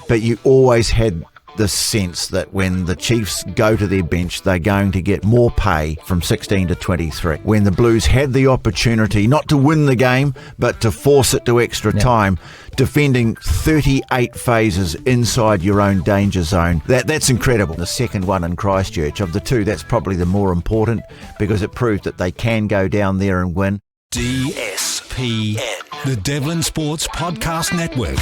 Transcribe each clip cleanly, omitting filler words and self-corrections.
but you always had the sense that when the Chiefs go to their bench, they're going to get more pay from 16 to 23. When the Blues had the opportunity not to win the game, but to force it to extra time, defending 38 phases inside your own danger zone, that's incredible. The second one in Christchurch, of the two, that's probably the more important because it proved that they can go down there and win. DSPN, the Devlin Sports Podcast Network.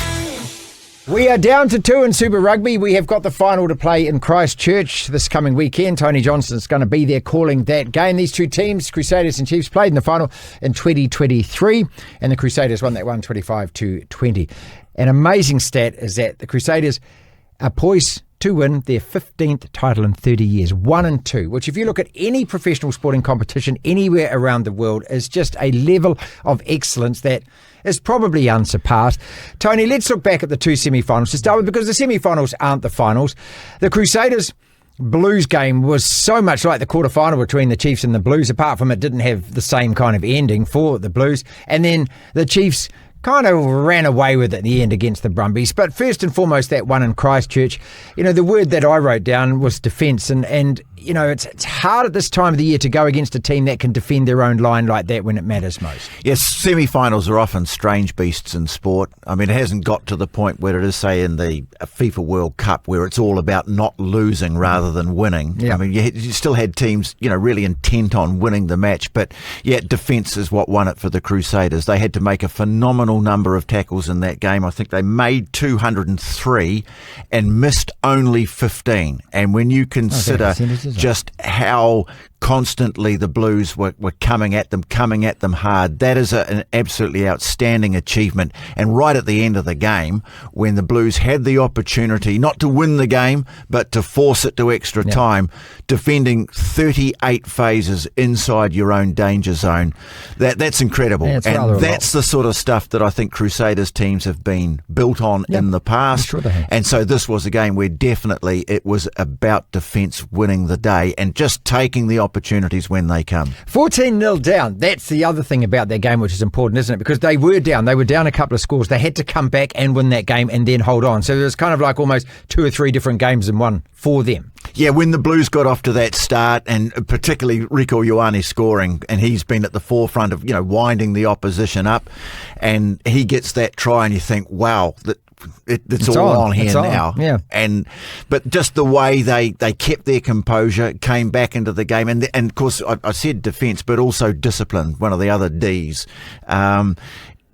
We are down to 2 in Super Rugby. We have got the final to play in Christchurch this coming weekend. Tony Johnson's going to be there calling that game. These two teams, Crusaders and Chiefs, played in the final in 2023, and the Crusaders won that one 25-20. An amazing stat is that the Crusaders are poised to win their 15th title in 30 years, 1 and 2, which if you look at any professional sporting competition anywhere around the world is just a level of excellence that is probably unsurpassed. Tony, let's look back at the two semi-finals to start with, because the semi-finals aren't the finals. The Crusaders Blues game was so much like the quarter-final between the Chiefs and the Blues, apart from it didn't have the same kind of ending for the Blues. And then the Chiefs kind of ran away with it in the end against the Brumbies. But first and foremost, that one in Christchurch, the word that I wrote down was defence. And it's hard at this time of the year to go against a team that can defend their own line like that when it matters most. Yes, semi-finals are often strange beasts in sport. I mean, it hasn't got to the point where it is, say, in the FIFA World Cup, where it's all about not losing rather than winning. Yeah. I mean, you still had teams, really intent on winning the match, but yet defence is what won it for the Crusaders. They had to make a phenomenal number of tackles in that game. I think they made 203 and missed only 15. And when you consider just how constantly the Blues were coming at them hard, that is an absolutely outstanding achievement. And right at the end of the game, when the Blues had the opportunity not to win the game, but to force it to extra time, defending 38 phases inside your own danger zone, that's incredible. And that's the sort of stuff that I think Crusaders teams have been built on in the past. Sure they have. And so this was a game where definitely it was about defence winning the day and just taking the opportunities when they come. 14-0 down. That's the other thing about that game, which is important, isn't it? Because they were down. They were down a couple of scores. They had to come back and win that game and then hold on. So it was kind of like almost 2 or 3 different games in one for them. Yeah, when the Blues got off to that start, and particularly Rieko Ioane scoring, and he's been at the forefront of, winding the opposition up, and he gets that try and you think, wow, it's all on here now. Yeah. But just the way they kept their composure, came back into the game, and of course I said defence, but also discipline, one of the other Ds.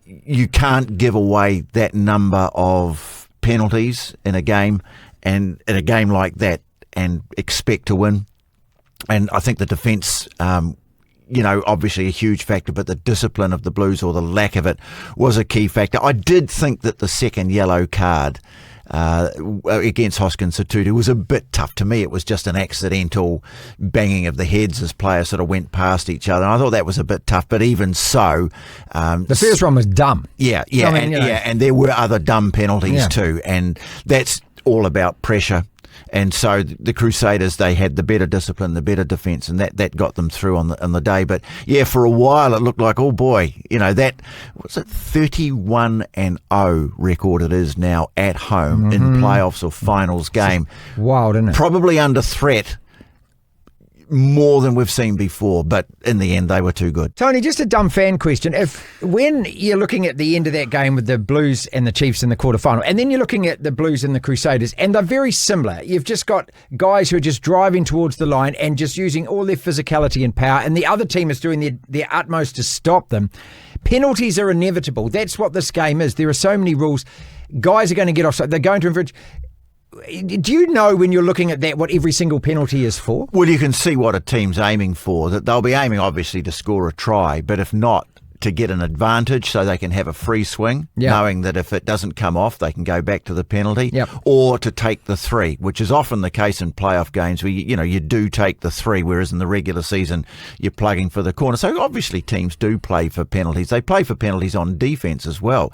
You can't give away that number of penalties in a game, and in a game like that, and expect to win. And I think the defence, obviously a huge factor, but the discipline of the Blues, or the lack of it, was a key factor. I did think that the second yellow card against Hoskins Sotutu was a bit tough. To me, it was just an accidental banging of the heads as players sort of went past each other. And I thought that was a bit tough, but even so... the first one was dumb. And there were other dumb penalties too, and that's all about pressure. And so the Crusaders, they had the better discipline, the better defence, and that got them through on the day. But yeah, for a while it looked like, oh boy, that was it, 31-0 record it is now at home in playoffs or finals game. Wild, isn't it? Probably under threat more than we've seen before, but in the end they were too good. Tony, just a dumb fan question. When you're looking at the end of that game with the Blues and the Chiefs in the quarterfinal, and then you're looking at the Blues and the Crusaders, and they're very similar. You've just got guys who are just driving towards the line and just using all their physicality and power, and the other team is doing their utmost to stop them. Penalties are inevitable. That's what this game is. There are so many rules. Guys are going to get offside. They're going to infringe. Do you know, when you're looking at that, what every single penalty is for? Well, you can see what a team's aiming for. That they'll be aiming, obviously, to score a try, but if not, to get an advantage so they can have a free swing, knowing that if it doesn't come off, they can go back to the penalty, or to take the 3, which is often the case in playoff games where, you do take the 3, whereas in the regular season, you're plugging for the corner. So obviously teams do play for penalties. They play for penalties on defence as well.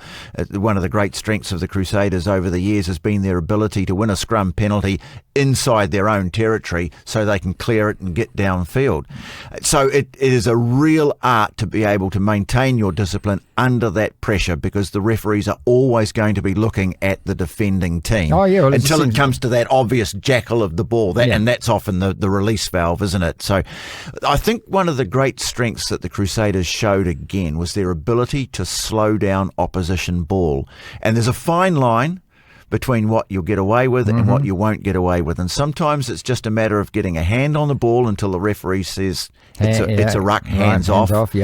One of the great strengths of the Crusaders over the years has been their ability to win a scrum penalty inside their own territory so they can clear it and get downfield. So it is a real art to be able to maintain maintain your discipline under that pressure, because the referees are always going to be looking at the defending team until it comes to that obvious jackal of the ball. And that's often the release valve, isn't it? So I think one of the great strengths that the Crusaders showed again was their ability to slow down opposition ball. And there's a fine line between what you'll get away with and what you won't get away with. And sometimes it's just a matter of getting a hand on the ball until the referee says it's a ruck, hands off.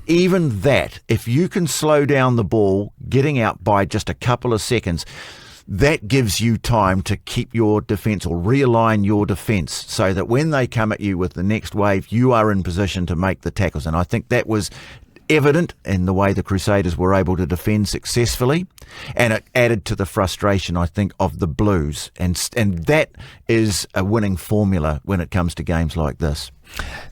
Even that, if you can slow down the ball, getting out by just a couple of seconds, that gives you time to keep your defence or realign your defence so that when they come at you with the next wave, you are in position to make the tackles. And I think that was evident in the way the Crusaders were able to defend successfully, and it added to the frustration, I think, of the Blues, and that is a winning formula when it comes to games like this.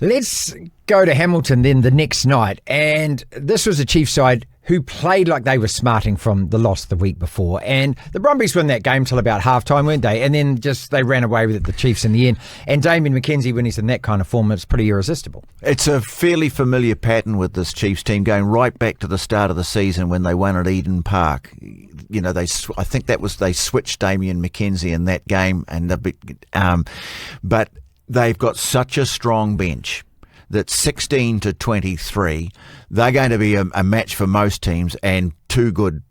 Let's go to Hamilton then the next night, and this was a Chiefs side who played like they were smarting from the loss the week before. And the Brumbies won that game till about half-time, weren't they? And then they ran away with it, the Chiefs, in the end. And Damian McKenzie, when he's in that kind of form, it's pretty irresistible. It's a fairly familiar pattern with this Chiefs team, going right back to the start of the season when they won at Eden Park. You know, I think they switched Damian McKenzie in that game, but they've got such a strong bench that 16 to 23, they're going to be a match for most teams and too good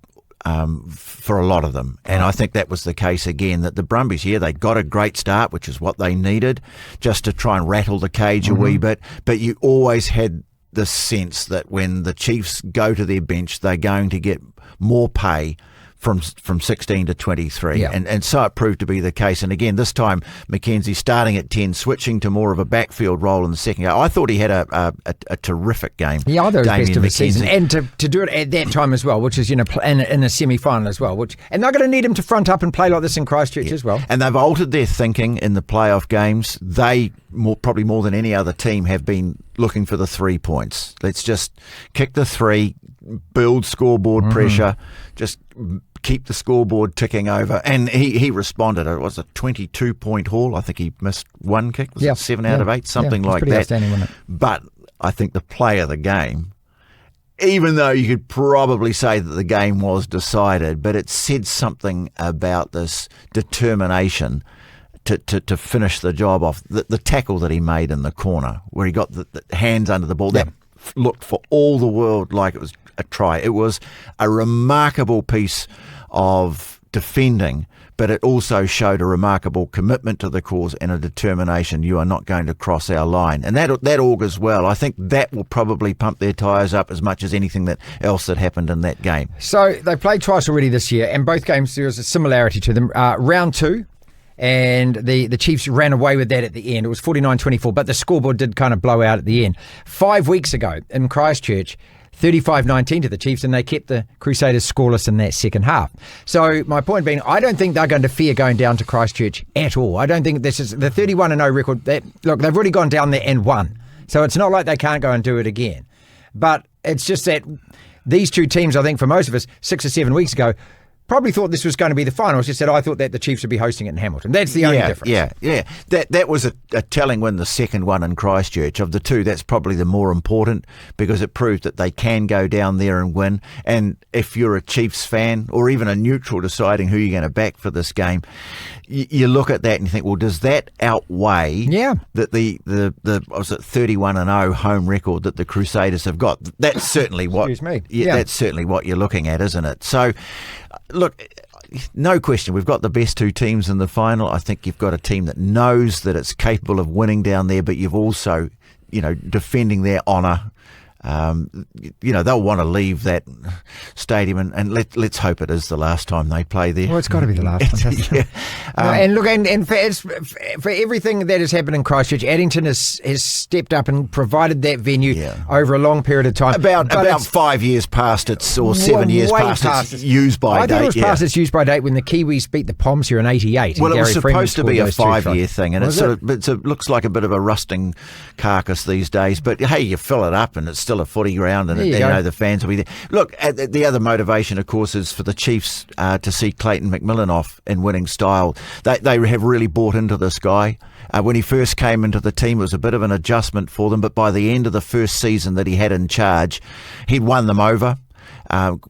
for a lot of them. And I think that was the case again, that the Brumbies, they got a great start, which is what they needed, just to try and rattle the cage a wee bit. But you always had the sense that when the Chiefs go to their bench, they're going to get more pay from 16 to 23. And so it proved to be the case. And again, this time, McKenzie starting at 10, switching to more of a backfield role in the second game. I thought he had a terrific game. I thought it was best of the season. And to do it at that time as well, which is, in a semi-final as well. And they're going to need him to front up and play like this in Christchurch as well. And they've altered their thinking in the playoff games. They, probably more than any other team, have been looking for the 3 points. Let's just kick the 3, build scoreboard pressure, just keep the scoreboard ticking over. And he responded. It was a 22-point haul. I think he missed one kick. Was it 7 out of 8? Something like that. Wasn't it? But I think the play of the game, even though you could probably say that the game was decided, but it said something about this determination to finish the job off. The tackle that he made in the corner, where he got the hands under the ball, that looked for all the world like it was a try. It was a remarkable piece of defending, but it also showed a remarkable commitment to the cause and a determination. You are not going to cross our line. And that augurs well. I think that will probably pump their tyres up as much as anything else that happened in that game. So they played twice already this year, and both games there was a similarity to them. Round 2, and the Chiefs ran away with that at the end. It was 49-24, but the scoreboard did kind of blow out at the end. 5 weeks ago in Christchurch, 35-19 to the Chiefs, and they kept the Crusaders scoreless in that second half. So my point being, I don't think they're going to fear going down to Christchurch at all. I don't think this is the 31-0 record. Look, they've already gone down there and won. So it's not like they can't go and do it again. But it's just that these two teams, I think for most of us, 6 or 7 weeks ago, probably thought this was going to be the final. It's just that I thought that the Chiefs would be hosting it in Hamilton. That's the only difference. Yeah. That was a telling win, the second one in Christchurch. Of the two, that's probably the more important, because it proved that they can go down there and win. And if you're a Chiefs fan or even a neutral deciding who you're going to back for this game, you look at that and you think, well, does that outweigh that the was it 31-0 home record that the Crusaders have got? That's certainly what. That's certainly what you're looking at, isn't it? So, look, no question, we've got the best two teams in the final. I think you've got a team that knows that it's capable of winning down there, but you've also, defending their honour. They'll want to leave that stadium, and let's hope it is the last time they play there. Well, it's got to be the last one. And look, and for everything that has happened in Christchurch, Addington has stepped up and provided that venue over a long period of time. About 5 years past its, or 7 years past its use by date. I think it was past its use by date when the Kiwis beat the Poms here in '88. Well, it was supposed to be a 5-year thing, and it looks like a bit of a rusting carcass these days. But hey, you fill it up, and it's still still a footy ground, and the fans will be there. Look, the other motivation, of course, is for the Chiefs to see Clayton McMillan off in winning style. They have really bought into this guy. When he first came into the team, it was a bit of an adjustment for them, but by the end of the first season that he had in charge, he'd won them over.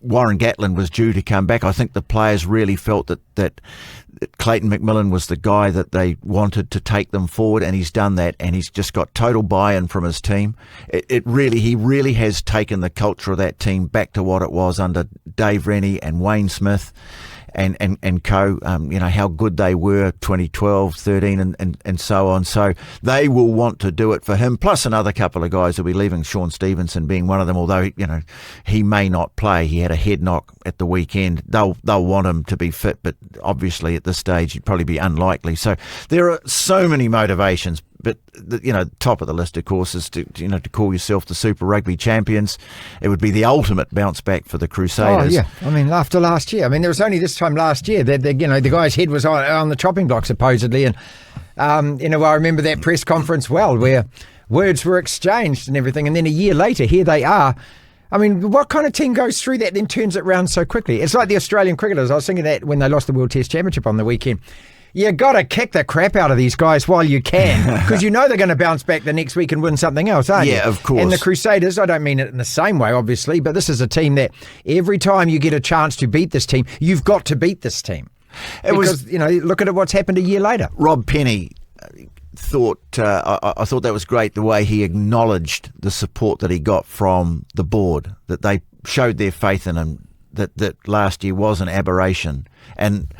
Warren Gatland was due to come back. I think the players really felt that Clayton McMillan was the guy that they wanted to take them forward, and he's done that, and he's just got total buy-in from his team. He really has taken the culture of that team back to what it was under Dave Rennie and Wayne Smith and co. How good they were 2012, 13 and so on. So they will want to do it for him, plus another couple of guys will be leaving, Sean Stevenson being one of them, although he may not play. He had a head knock at the weekend. They'll want him to be fit, but obviously at this stage he'd probably be unlikely. So there are so many motivations. But top of the list, of course, is to call yourself the Super Rugby champions. It would be the ultimate bounce back for the Crusaders. Oh yeah, I mean after last year. I mean there was only this time last year that the guy's head was on the chopping block supposedly, and I remember that press conference well, where words were exchanged and everything, and then a year later here they are. I mean, what kind of team goes through that then turns it round so quickly? It's like the Australian cricketers. I was thinking that when they lost the World Test Championship on the weekend. You got to kick the crap out of these guys while you can, because they're going to bounce back the next week and win something else, aren't you? Yeah, of course. And the Crusaders, I don't mean it in the same way, obviously, but this is a team that every time you get a chance to beat this team, you've got to beat this team. Look at what's happened a year later. Rob Penny thought, I thought that was great, the way he acknowledged the support that he got from the board, that they showed their faith in him, that last year was an aberration. And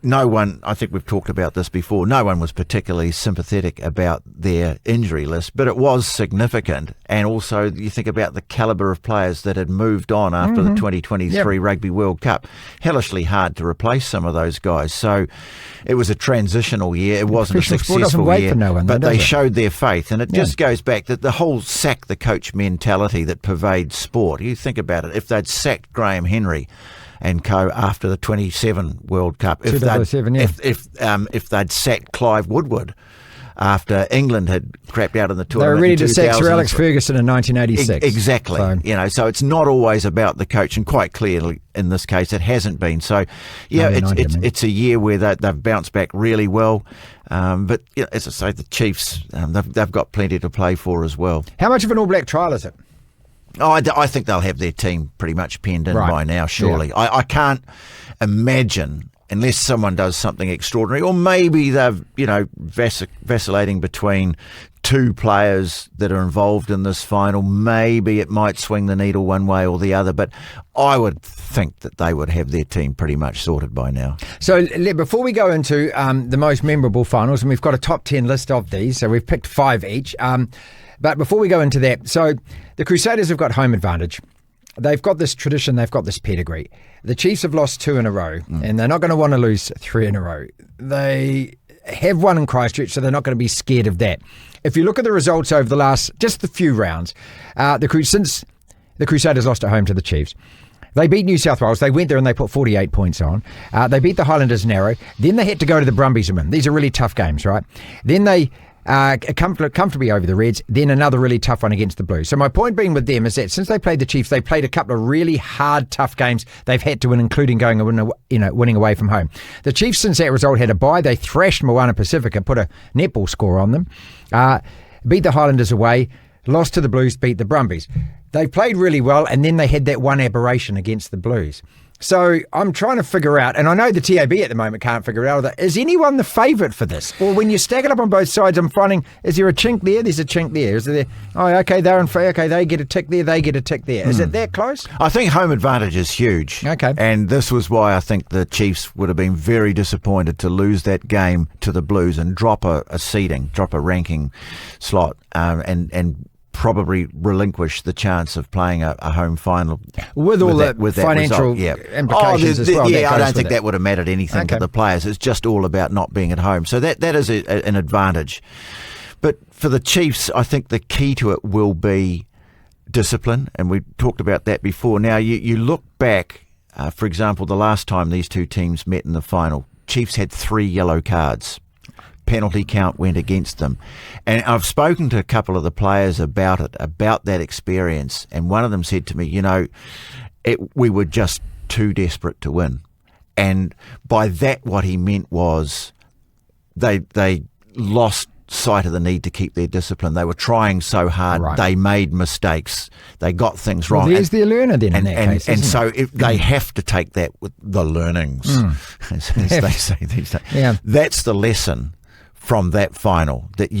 no one, I think we've talked about this before, no one was particularly sympathetic about their injury list, but it was significant. And also you think about the calibre of players that had moved on after the 2023 Rugby World Cup. Hellishly hard to replace some of those guys. So it was a transitional year. It wasn't a successful year, but they showed their faith. And it just goes back to the whole sack the coach mentality that pervades sport. You think about it, if they'd sacked Graham Henry and co after the 27 World Cup, if they'd sacked Clive Woodward after England had crapped out in the tournament, they were ready to sack Sir Alex Ferguson in 1986. Exactly. So it's not always about the coach, and quite clearly in this case it hasn't been. So it's a year where they've bounced back really well. But as I say, the Chiefs, they've got plenty to play for as well. How much of an All Black trial is it? Oh, I think they'll have their team pretty much penned in by now, surely. Yeah. I can't imagine, unless someone does something extraordinary, or maybe they've, vacillating between two players that are involved in this final. Maybe it might swing the needle one way or the other, but I would think that they would have their team pretty much sorted by now. So before we go into the most memorable finals, and we've got a top 10 list of these, so we've picked 5 each. But before we go into that, so the Crusaders have got home advantage. They've got this tradition, they've got this pedigree. The Chiefs have lost 2 in a row, and they're not going to want to lose 3 in a row. They have won in Christchurch, so they're not going to be scared of that. If you look at the results over the last, just the few rounds, since the Crusaders lost at home to the Chiefs, they beat New South Wales. They went there and they put 48 points on. They beat the Highlanders narrow. Then they had to go to the Brumbies and win. These are really tough games, right? Then they comfortably over the Reds, then another really tough one against the Blues. So my point being with them is that since they played the Chiefs, they played a couple of really hard, tough games they've had to win, including winning away from home. The Chiefs, since that result, had a bye. They thrashed Moana Pacifica, put a netball score on them, beat the Highlanders away, lost to the Blues, beat the Brumbies. They played really well, and then they had that one aberration against the Blues. So I'm trying to figure out, and I know the TAB at the moment can't figure it out, is anyone the favourite for this? Or when you stack it up on both sides, I'm finding, is there a chink there? There's a chink there. Is there? Oh, okay, they get a tick there, they get a tick there. Is it that close? I think home advantage is huge. Okay. And this was why I think the Chiefs would have been very disappointed to lose that game to the Blues and drop a ranking slot, and probably relinquish the chance of playing a home final with the financial implications as well. Yeah, I don't think that would have mattered anything to the players. It's just all about not being at home. So that is an advantage. But for the Chiefs, I think the key to it will be discipline, and we talked about that before. Now, you look back, for example, the last time these two teams met in the final, Chiefs had 3 yellow cards. penalty count went against them. And I've spoken to a couple of the players about it, about that experience, and one of them said to me, we were just too desperate to win. And by that, what he meant was they lost sight of the need to keep their discipline. They were trying so hard. Right. They made mistakes. They got things wrong. Well, there's the learner then in that case. And so they have to take that with the learnings, as they say these days. Yeah. That's the lesson from that final that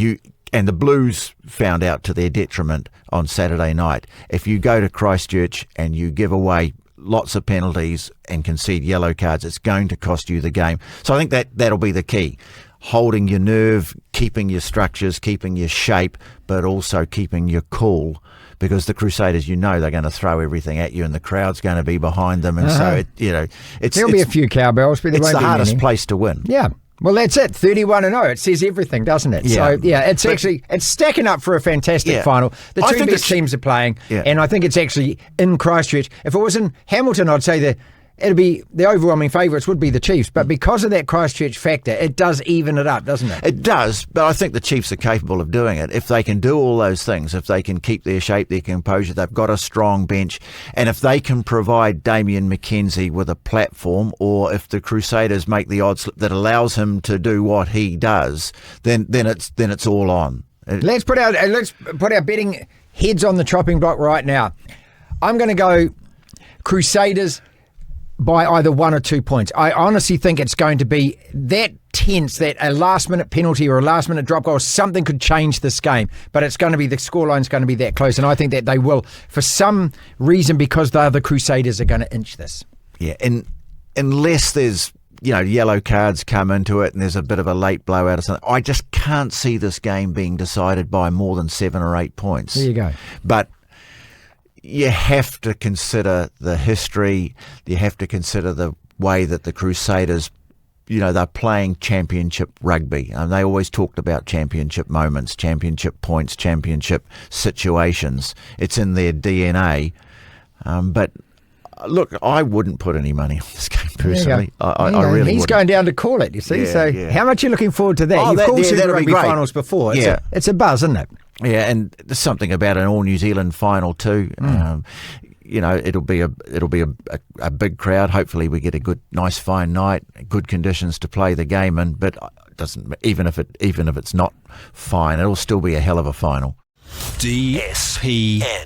and the Blues found out to their detriment on Saturday night. If you go to Christchurch and you give away lots of penalties and concede yellow cards, it's going to cost you the game. So I think that'll be the key. Holding your nerve, keeping your structures, keeping your shape, but also keeping your cool, because the Crusaders, they're going to throw everything at you, and the crowd's going to be behind them, and so there'll be a few cowbells, but it's the hardest many. place to win. Yeah. Well, that's it. 31-0. It says everything, doesn't it? Yeah. So it's stacking up for a fantastic final. The two best teams are playing, and I think it's actually in Christchurch. If it was in Hamilton, I'd say it'd be the overwhelming favourites would be the Chiefs, but because of that Christchurch factor, it does even it up, doesn't it? It does, but I think the Chiefs are capable of doing it. If they can do all those things, if they can keep their shape, their composure, they've got a strong bench, and if they can provide Damian McKenzie with a platform, or if the Crusaders make the odds slip that allows him to do what he does, then it's all on. Let's put our betting heads on the chopping block right now. I'm going to go Crusaders by either 1 or 2 points. I honestly think it's going to be that tense that a last-minute penalty or a last-minute drop goal, something could change this game. But it's going to be, the scoreline's going to be that close, and I think that they will, for some reason, because the other Crusaders are going to inch this. Yeah, and unless there's yellow cards come into it and there's a bit of a late blowout or something, I just can't see this game being decided by more than 7 or 8 points. There you go. But you have to consider the history. You have to consider the way that the Crusaders, they're playing championship rugby. They always talked about championship moments, championship points, championship situations. It's in their DNA. But look, I wouldn't put any money on this game personally. I really wouldn't. He's going down to call it, you see. How much are you looking forord to that? You've called Super Rugby finals before. It's a buzz, isn't it? Yeah, and there's something about an all New Zealand final too. It'll be a big crowd. Hopefully, we get a good, nice, fine night, good conditions to play the game in. But it doesn't even if it's not fine, it'll still be a hell of a final. DSPN.